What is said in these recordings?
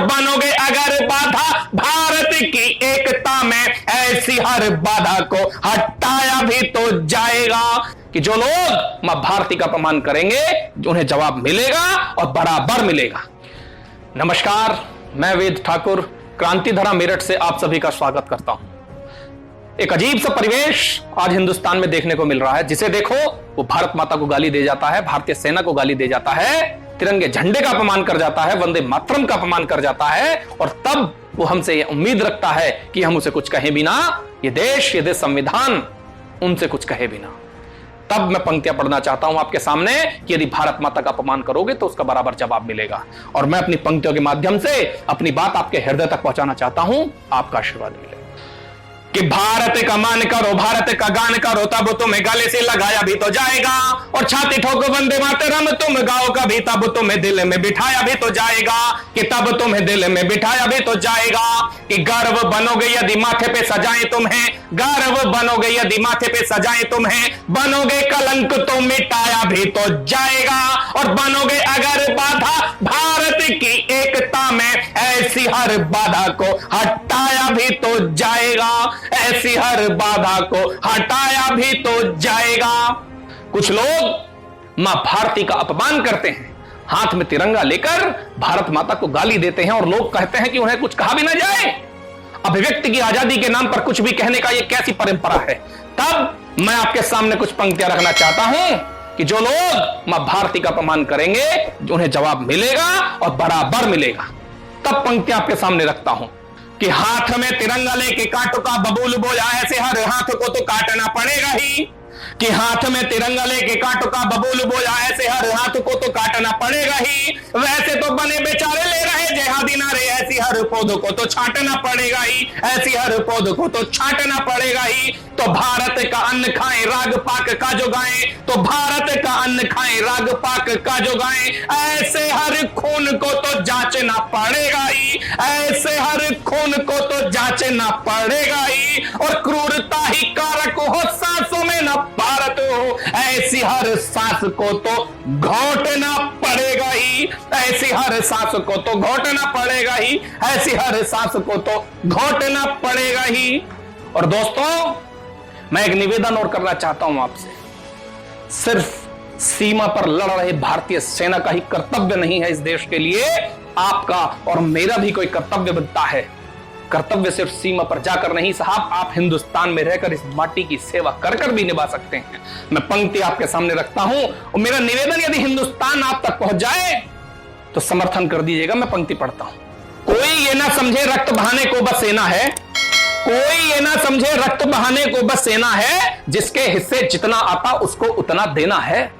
बनोगे अगर बाधा भारत की एकता में, ऐसी हर बाधा को हटाया भी तो जाएगा। कि जो लोग मां भारती का अपमान करेंगे उन्हें जवाब मिलेगा और बराबर मिलेगा। नमस्कार, मैं वेद ठाकुर क्रांतिधरा मेरठ से आप सभी का स्वागत करता हूं। एक अजीब सा परिवेश आज हिंदुस्तान में देखने को मिल रहा है। जिसे देखो वो भारत माता को गाली दे जाता है, भारतीय सेना को गाली दे जाता है, तिरंगे झंडे का अपमान कर जाता है, वंदे मातरम का अपमान कर जाता है, और तब वो हमसे ये उम्मीद रखता है कि हम उसे कुछ कहे बिना, ये देश संविधान उनसे कुछ कहे बिना। तब मैं पंक्तियां पढ़ना चाहता हूं आपके सामने कि यदि भारत माता का अपमान करोगे तो उसका बराबर जवाब मिलेगा। और मैं अपनी पंक्तियों के माध्यम से अपनी बात आपके हृदय तक पहुंचाना चाहता हूं, आपका आशीर्वाद मिले। कि भारत का मान करो, भारत का गान करो, तब तुम्हें गले से लगाया भी तो जाएगा, और छाती ठोको वंदे मातरम तुम गाओ कभी, तब तुम्हें दिल में बिठाया भी तो जाएगा। कि तब तुम्हें दिल में बिठाया भी तो जाएगा। कि गर्व बनोगे यदि माथे पे सजाएं तुम्हें, गर्व बनोगे यदि माथे पे सजाएं तुम्हें, बनोगे कलंक तो मिटाया भी तो जाएगा। और बनोगे अगर बाधा भारत की एकता में, ऐसी हर बाधा को हटाया भी तो जाएगा, ऐसी हर बाधा को हटाया भी तो जाएगा। कुछ लोग मां भारती का अपमान करते हैं, हाथ में तिरंगा लेकर भारत माता को गाली देते हैं, और लोग कहते हैं कि उन्हें कुछ कहा भी ना जाए। अभिव्यक्ति की आजादी के नाम पर कुछ भी कहने का यह कैसी परंपरा है। तब मैं आपके सामने कुछ पंक्तियां रखना चाहता हूं कि जो लोग मां भारती का अपमान करेंगे उन्हें जवाब मिलेगा और बराबर मिलेगा। तब पंक्तियां आपके सामने रखता हूं कि हाथ में तिरंगा लेके काटो का बबूल बोला, ऐसे हर हाथ को तो काटना पड़ेगा ही। कि हाथ में तिरंगा लेके काटो का बबूल बोला, ऐसे हर हाथ को तो काटना पड़ेगा ही। वैसे तो बने बेचारे ले रहे जेहादी नारे, ऐसी हर पौधों को तो छांटना पड़ेगा ही, ऐसी हर पौधों को तो छांटना पड़ेगा ही। तो भारत का अन्न खाएं राग पाक का जो गाएं, तो भारत का अन्न खाएं राग पाक का जो गाएं, ऐसे हर खून को तो जांचना पड़ेगा ही, ऐसे हर खून को तो जांचना पड़ेगा ही। और क्रूरता ही कारक हो सांसों में न भारत हो, ऐसी हर सांस को तो घोटना पड़ेगा ही, ऐसी हर सांस को तो घोटना पड़ेगा ही, ऐसी हर सांस को तो घोटना पड़ेगा ही। और दोस्तों, मैं एक निवेदन और करना चाहता हूं आपसे। सिर्फ सीमा पर लड़ रहे भारतीय सेना का ही कर्तव्य नहीं है इस देश के लिए, आपका और मेरा भी कोई कर्तव्य बनता है। कर्तव्य सिर्फ सीमा पर जाकर नहीं साहब, आप हिंदुस्तान में रहकर इस माटी की सेवा कर कर भी निभा सकते हैं। मैं पंक्ति आपके सामने रखता हूं, और मेरा निवेदन यदि हिंदुस्तान आप तक पहुंच जाए तो समर्थन कर दीजिएगा। मैं पंक्ति पढ़ता हूं। कोई ये ना समझे रक्त बहाने को बस सेना है, कोई ये ना समझे रक्त बहाने को बस सेना है, जिसके हिस्से जितना आता उसको उतना देना है।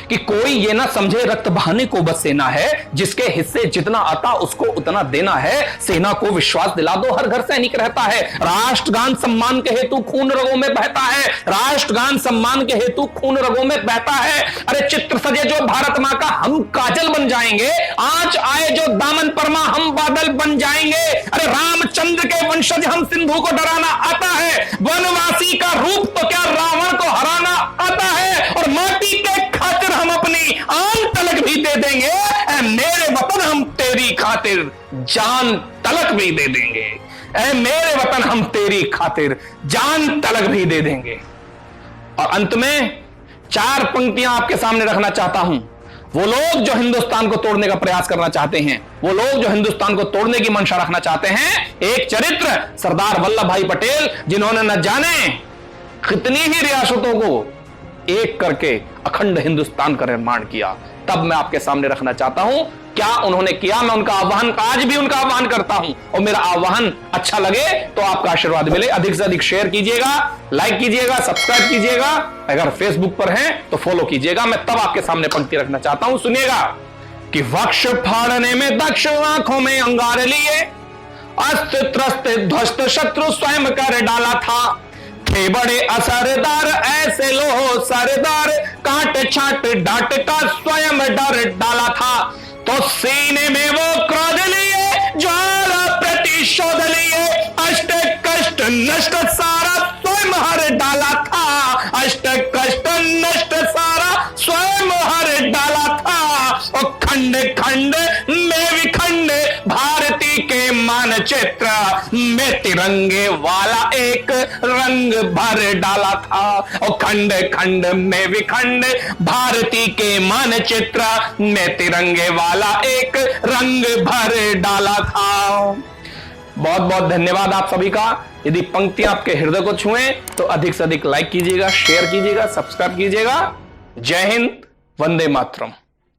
कि कोई ये ना समझे रक्त बहाने को बस सेना है, जिसके हिस्से जितना आता उसको उतना देना है। सेना को विश्वास दिला दो हर घर सैनिक रहता है, राष्ट्रगान सम्मान के हेतु खून रगों में बहता है, राष्ट्रगान सम्मान के हेतु खून रगों में बहता है। अरे चित्र सजे जो भारत मां का हम काजल बन जाएंगे, आंच आए जो दामन पर मां हम बादल बन जाएंगे। अरे रामचंद्र के वंशज हम सिंधु को डराना आता है, वनवासी का रूप तो क्या रावण को हराना आता है। और माटी के खातिर हम अपनी आन तलक भी दे देंगे, ऐ मेरे वतन हम तेरी खातिर जान तलक भी दे देंगे, ऐ मेरे वतन हम तेरी खातिर जान तलक भी दे देंगे। और अंत में चार पंक्तियां आपके सामने रखना चाहता हूं। वो लोग जो हिंदुस्तान को तोड़ने का प्रयास करना चाहते हैं, वो लोग जो हिंदुस्तान को तोड़ने की मंशा रखना चाहते हैं, एक चरित्र सरदार वल्लभ भाई पटेल, जिन्होंने न जाने कितनी ही रियासतों को एक करके अखंड हिंदुस्तान का निर्माण किया। तब मैं आपके सामने रखना चाहता हूं क्या उन्होंने किया। मैं उनका आह्वान, आज भी उनका आह्वान करता हूं, और मेरा आह्वान अच्छा लगे तो आपका आशीर्वाद मिले। अधिक से अधिक शेयर कीजिएगा, लाइक कीजिएगा, सब्सक्राइब कीजिएगा। अगर फेसबुक पर हैं तो फॉलो कीजिएगा। मैं तब आपके सामने पंक्ति रखना चाहता हूं, सुनिएगा। कि वक्ष फाड़ने में दक्ष आंखों में अंगार लिए, अस्त्र त्रस्त ध्वस्त शत्रु स्वयं कर डाला था। थे बड़े असरदार ऐसे लोहो सरदार, काट छाट डांट का स्वयं डर डाला था। तो सीने में वो क्रोध लिए, ज्वाला प्रतिशोध लिए, अष्ट कष्ट नष्ट सारा स्वयं हर डाला था, अष्ट कष्ट नष्ट सारा स्वयं हर डाला था। और खंड खंड में विखंड भारती मानचित्र में तिरंगे वाला एक रंग भर डाला था, और खंड खंड में विखंड भारती के मानचित्र में तिरंगे वाला एक रंग भर डाला था। बहुत बहुत धन्यवाद आप सभी का। यदि पंक्तियां आपके हृदय को छुएं तो अधिक से अधिक लाइक कीजिएगा, शेयर कीजिएगा, सब्सक्राइब कीजिएगा। जय हिंद, वंदे मातरम।